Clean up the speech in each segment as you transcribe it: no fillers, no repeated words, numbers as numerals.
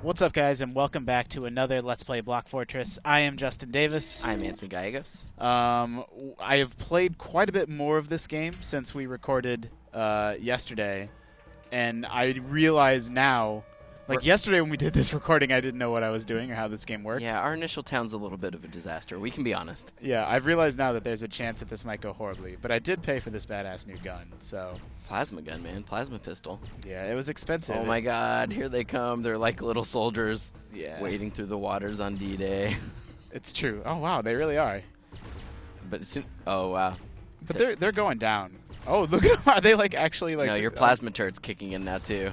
What's up, guys, and welcome back to another Let's Play Block Fortress. I am Justin Davis. I'm Anthony Gallegos. I have played quite a bit more of this game since we recorded yesterday, and I realize now, yesterday when we did this recording, I didn't know what I was doing or how this game worked. Yeah, our initial town's a little bit of a disaster. We can be honest. Yeah, I've realized now that there's a chance that this might go horribly, but I did pay for this badass new gun, so... Plasma gun, man. Plasma pistol. Yeah, it was expensive. Oh my god, here they come. They're like little soldiers wading through the waters on D-Day. It's true. Oh, wow, they really are. But soon... Oh, wow. But they're going down. Oh, look at them. Are they, actually, No, your plasma turret's kicking in now, too.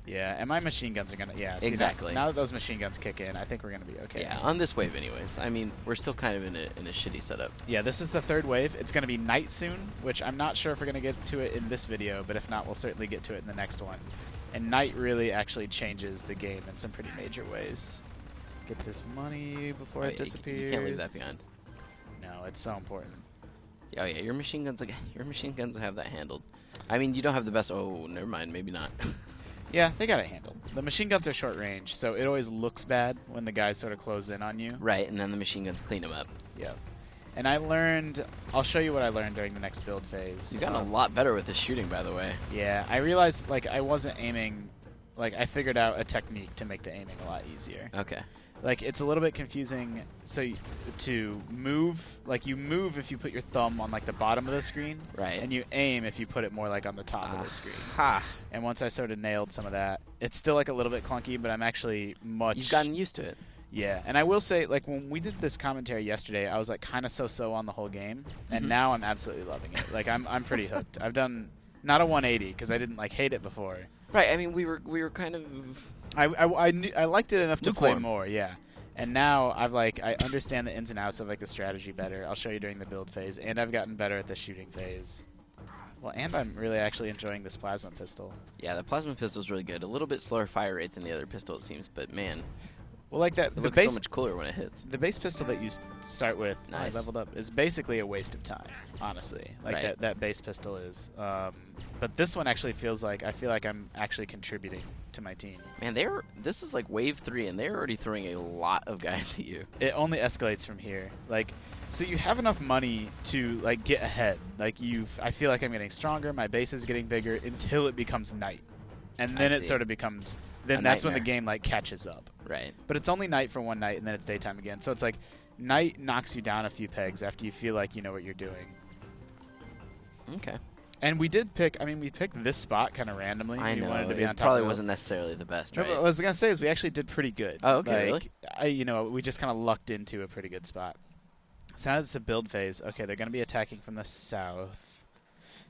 Yeah, and my machine guns are going to... Yeah, see, exactly. Now that those machine guns kick in, I think we're going to be okay. Yeah, on this wave anyways. I mean, we're still kind of in a shitty setup. Yeah, this is the third wave. It's going to be night soon, which I'm not sure if we're going to get to it in this video, but if not, we'll certainly get to it in the next one. And night really actually changes the game in some pretty major ways. Get this money before it disappears. You can't leave that behind. No, it's so important. Oh yeah, your machine guns have that handled. I mean, you don't have the best... Oh, never mind, maybe not. Yeah, they got it handled. The machine guns are short range, so it always looks bad when the guys sort of close in on you. Right, and then the machine guns clean them up. Yep. And I learned... I'll show you what I learned during the next build phase. You've gotten a lot better with the shooting, by the way. Yeah, I realized, I wasn't aiming... I figured out a technique to make the aiming a lot easier. Okay. It's a little bit confusing. So to move, you move if you put your thumb on the bottom of the screen, right? And you aim if you put it more on the top of the screen. Ha! And once I sort of nailed some of that, it's still a little bit clunky, but I'm actually much. You've gotten used to it. Yeah, and I will say, when we did this commentary yesterday, I was kind of so on the whole game, and now I'm absolutely loving it. I'm pretty hooked. I've done not a 180 because I didn't hate it before. Right. I mean, we were kind of. I liked it enough to play more, yeah. And now I understand the ins and outs of the strategy better. I'll show you during the build phase, and I've gotten better at the shooting phase. Well, and I'm really actually enjoying this plasma pistol. Yeah, the plasma pistol's really good. A little bit slower fire rate than the other pistol, it seems, but man. Well, it looks so much cooler when it hits. The base pistol that you start with, nice. Leveled up, is basically a waste of time, honestly. Right. that base pistol is. But this one actually feels I feel like I'm actually contributing to my team. Man, this is wave 3, and they're already throwing a lot of guys at you. It only escalates from here. So you have enough money to get ahead. I feel like I'm getting stronger. My base is getting bigger until it becomes night, and then it sort of becomes. Then that's when the game catches up. Right. But it's only night for one night, and then it's daytime again. So it's night knocks you down a few pegs after you feel like you know what you're doing. Okay. And we did pick. I mean, we picked this spot kind of randomly. I know. Wanted to be on it top probably of wasn't necessarily the best, right? No, but what I was gonna say is we actually did pretty good. Oh, okay. Really? We just kind of lucked into a pretty good spot. So now it's a build phase. Okay, they're gonna be attacking from the south.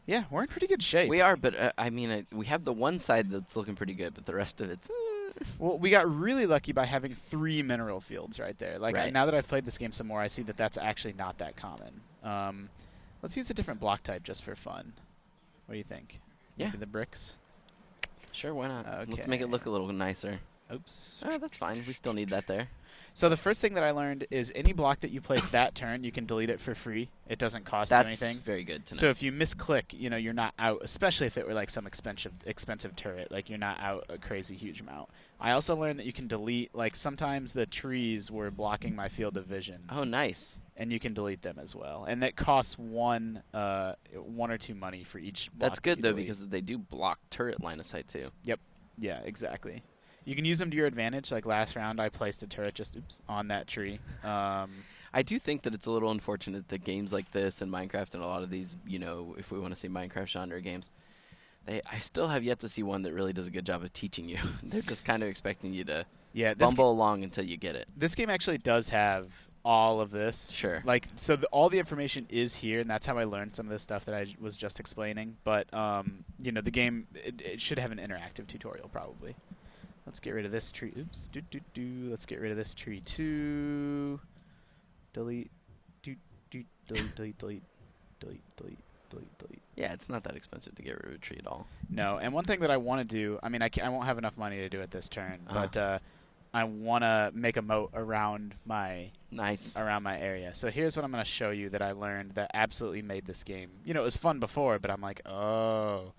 Yeah, we're in pretty good shape. We are, but I mean, we have the one side that's looking pretty good, but the rest of it's. Well, we got really lucky by having 3 mineral fields right there. Right. Now that I've played this game some more, I see that that's actually not that common. Let's use a different block type just for fun. What do you think? Yeah. Maybe the bricks? Sure, why not? Okay. Let's make it look a little nicer. Oops. Oh, that's fine. We still need that there. So the first thing that I learned is any block that you place that turn, you can delete it for free. It doesn't cost you anything. That's very good to know. So if you misclick, you're not out, especially if it were some expensive turret. You're not out a crazy huge amount. I also learned that you can delete, sometimes the trees were blocking my field of vision. Oh, nice. And you can delete them as well. And that costs one or two money for each block. That's good, though, because they do block turret line of sight, too. Yep. Yeah, exactly. You can use them to your advantage. Last round, I placed a turret just on that tree. I do think that it's a little unfortunate that games like this and Minecraft and a lot of these, if we want to say Minecraft genre games, I still have yet to see one that really does a good job of teaching you. They're just kind of expecting you to bumble along until you get it. This game actually does have all of this. Sure. So all the information is here, and that's how I learned some of this stuff that I was just explaining. But, the game, it should have an interactive tutorial probably. Let's get rid of this tree. Oops. Let's get rid of this tree too. Delete. Delete. Yeah, it's not that expensive to get rid of a tree at all. No, and one thing that I want to do, I mean, I won't have enough money to do it this turn, but I want to make a moat around my area. So here's what I'm going to show you that I learned that absolutely made this game. It was fun before, but I'm like, oh.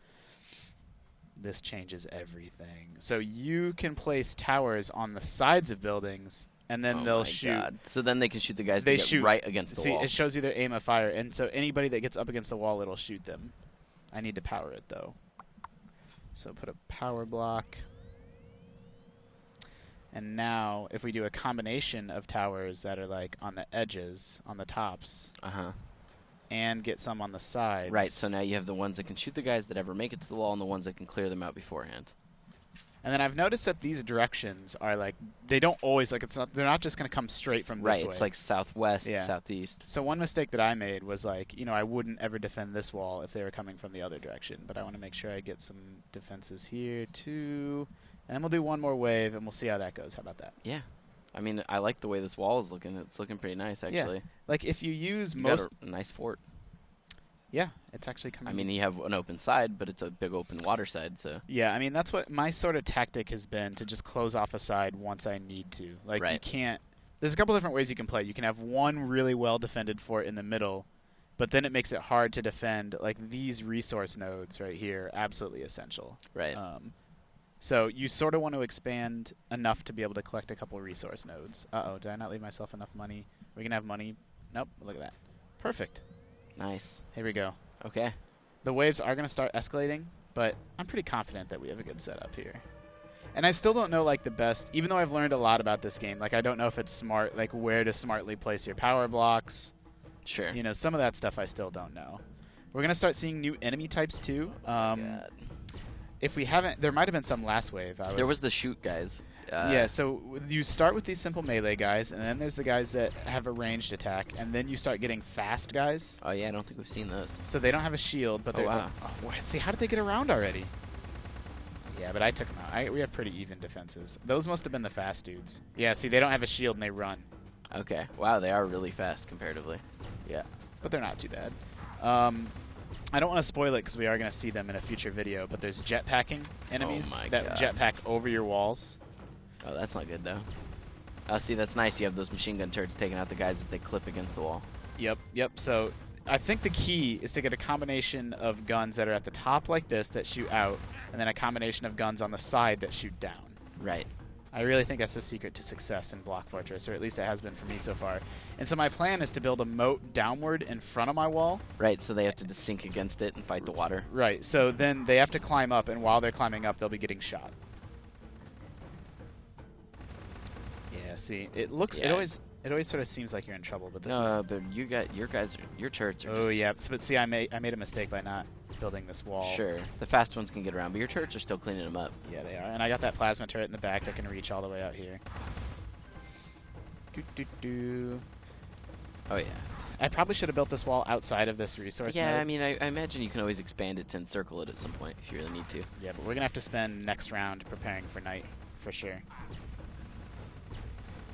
this changes everything. So you can place towers on the sides of buildings, and then they'll shoot. God. So then they can shoot the guys They that get shoot right against the wall. See, it shows you their aim of fire, and so anybody that gets up against the wall, it'll shoot them. I need to power it, though. So put a power block. And now, if we do a combination of towers that are like on the edges, on the tops, and get some on the sides. Right, so now you have the ones that can shoot the guys that ever make it to the wall and the ones that can clear them out beforehand. And then I've noticed that these directions are like, they don't always, like, they're not just going to come straight from this way. Right, it's like southwest, southeast. So one mistake that I made was like, I wouldn't ever defend this wall if they were coming from the other direction. But I want to make sure I get some defenses here, too. And then we'll do one more wave, and we'll see how that goes. How about that? Yeah. I mean, I like the way this wall is looking. It's looking pretty nice, actually. Yeah. Like, if you use you most... got a nice fort. Yeah, it's actually coming... I mean, you have an open side, but it's a big open water side, so... Yeah, I mean, that's what my sort of tactic has been, to just close off a side once I need to. Like, you can't... There's a couple different ways you can play. You can have one really well-defended fort in the middle, but then it makes it hard to defend. Like, these resource nodes right here, absolutely essential. Right. So you sort of want to expand enough to be able to collect a couple resource nodes. Uh-oh, did I not leave myself enough money? We can have money. Nope, look at that. Perfect. Nice. Here we go. Okay. The waves are going to start escalating, but I'm pretty confident that we have a good setup here. And I still don't know, like, the best, even though I've learned a lot about this game, like, I don't know if it's smart, like, where to smartly place your power blocks. Sure. Some of that stuff I still don't know. We're going to start seeing new enemy types, too. God. If we haven't, there might have been some last wave. There was the shoot guys. Yeah, so you start with these simple melee guys, and then there's the guys that have a ranged attack, and then you start getting fast guys. Oh, yeah, I don't think we've seen those. So they don't have a shield, but they're... wow. See, how did they get around already? Yeah, but I took them out. We have pretty even defenses. Those must have been the fast dudes. Yeah, see, they don't have a shield, and they run. Okay. Wow, they are really fast comparatively. Yeah, but they're not too bad. I don't want to spoil it because we are going to see them in a future video, but there's jetpacking enemies that jetpack over your walls. Oh, that's not good, though. See, that's nice. You have those machine gun turrets taking out the guys as they clip against the wall. Yep. So I think the key is to get a combination of guns that are at the top like this that shoot out, and then a combination of guns on the side that shoot down. Right. I really think that's the secret to success in Block Fortress, or at least it has been for me so far. And so my plan is to build a moat downward in front of my wall. Right, so they have to just sink against it and fight the water. Right, so then they have to climb up, and while they're climbing up, they'll be getting shot. Yeah, see, it looks, it always sort of seems like you're in trouble, but this is... No, but you got, your turrets are just... Oh, yeah, but see, I made a mistake by not building this wall. Sure, the fast ones can get around, but your turrets are still cleaning them up. Yeah, they are, and I got that plasma turret in the back that can reach all the way out here. Oh, yeah. I probably should have built this wall outside of this resource node. I mean, I imagine you can always expand it to encircle it at some point if you really need to. Yeah, but we're going to have to spend next round preparing for night, for sure.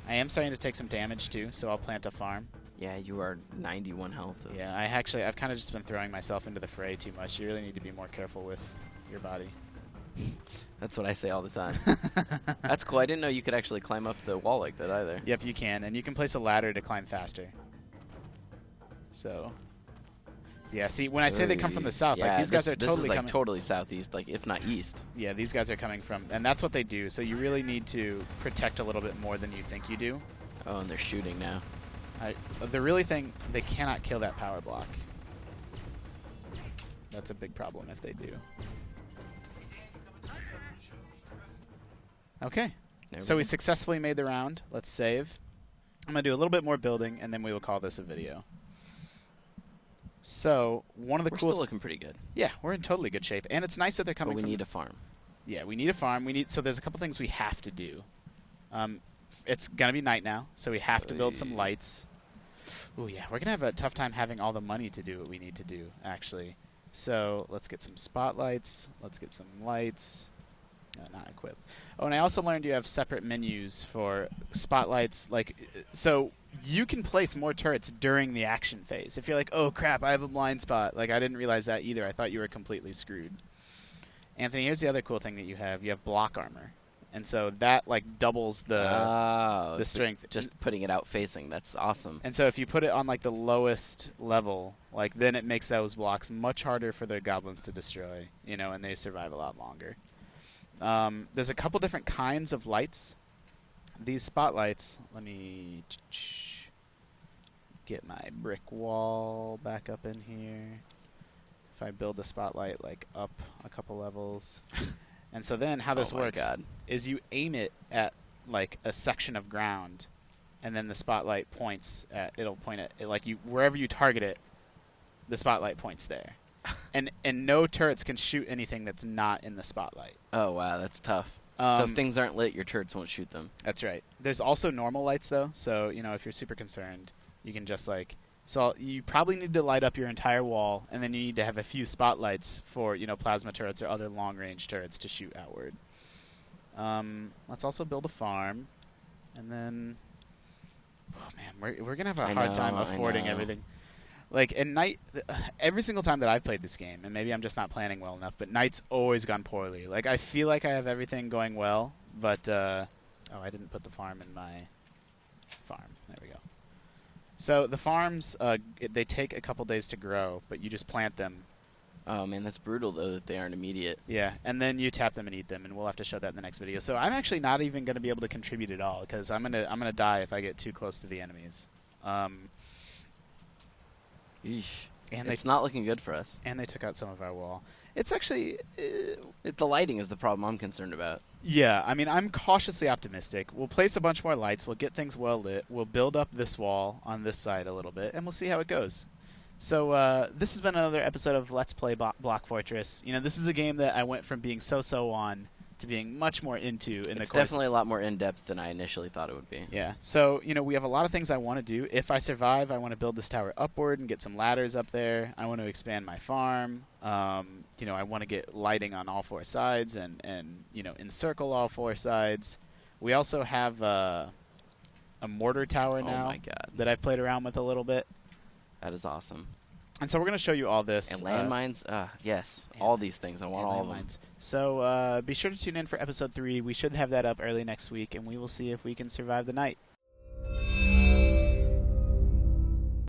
I am starting to take some damage, too, so I'll plant a farm. Yeah, you are 91 health. Yeah, I've kind of just been throwing myself into the fray too much. You really need to be more careful with your body. That's what I say all the time. That's cool. I didn't know you could actually climb up the wall like that either. Yep, you can, and you can place a ladder to climb faster. So, yeah, see, when I say they come from the south, like these guys are totally coming. This is like totally southeast, like if not east. Yeah, these guys are coming from, and that's what they do. So you really need to protect a little bit more than you think you do. Oh, and they're shooting now. The really thing, they cannot kill that power block. That's a big problem if they do. Okay, so we successfully made the round. Let's save. I'm going to do a little bit more building, and then we will call this a video. So, one of the We're cool... still looking pretty good. Yeah, we're in totally good shape. And it's nice that they're coming But from... we need a farm. Yeah, we need a farm. So there's a couple things we have to do. It's going to be night now, so we have to build some lights. Oh, yeah, we're going to have a tough time having all the money to do what we need to do, actually. So, let's get some spotlights. Let's get some lights. Not equip. Oh, and I also learned you have separate menus for spotlights. So you can place more turrets during the action phase. If you're like, oh crap, I have a blind spot. Like, I didn't realize that either. I thought you were completely screwed. Anthony, here's the other cool thing that you have. You have block armor. and so that like doubles the so strength. Just putting it out facing, that's awesome. And so if you put it on like the lowest level, like then it makes those blocks much harder for the goblins to destroy, you know, and they survive a lot longer. There's a couple different kinds of lights. These spotlights, let me get my brick wall back up in here. If I build the spotlight like up a couple levels. And so then how this works is you aim it at like a section of ground, and then the spotlight points at, it'll point at, like you, wherever you target it, the spotlight points there. and no turrets can shoot anything that's not in the spotlight. Oh, wow, that's tough. So if things aren't lit, your turrets won't shoot them. That's right. There's also normal lights, though. So, you know, if you're super concerned, you can just, like... So you probably need to light up your entire wall, and then you need to have a few spotlights for, you know, plasma turrets or other long-range turrets to shoot outward. Let's also build a farm. And then... Oh, man, we're going to have a hard time affording everything. Like, at night, every single time that I've played this game, and maybe I'm just not planning well enough, but night's always gone poorly. Like, I feel like I have everything going well, but, oh, I didn't put the farm in my farm. There we go. So, the farms, they take a couple days to grow, but you just plant them. Oh, man, that's brutal, though, that they aren't immediate. Yeah, and then you tap them and eat them, and we'll have to show that in the next video. So, I'm actually not even going to be able to contribute at all, because I'm gonna die if I get too close to the enemies. Eesh. And it's not looking good for us. And they took out some of our wall. It's actually... the lighting is the problem I'm concerned about. Yeah, I mean, I'm cautiously optimistic. We'll place a bunch more lights. We'll get things well lit. We'll build up this wall on this side a little bit, and we'll see how it goes. So this has been another episode of Let's Play Block Fortress. You know, this is a game that I went from being so-so on to being much more into in the course. It's definitely a lot more in-depth than I initially thought it would be. Yeah. So, you know, we have a lot of things I want to do. If I survive, I want to build this tower upward and get some ladders up there. I want to expand my farm. You know, I want to get lighting on all four sides and you know, encircle all four sides. We also have a mortar tower now. Oh my God. That I've played around with a little bit. That is awesome. And so we're going to show you all this. And landmines? Yes. All these things. I want all of them. So be sure to tune in for episode 3. We should have that up early next week, and we will see if we can survive the night.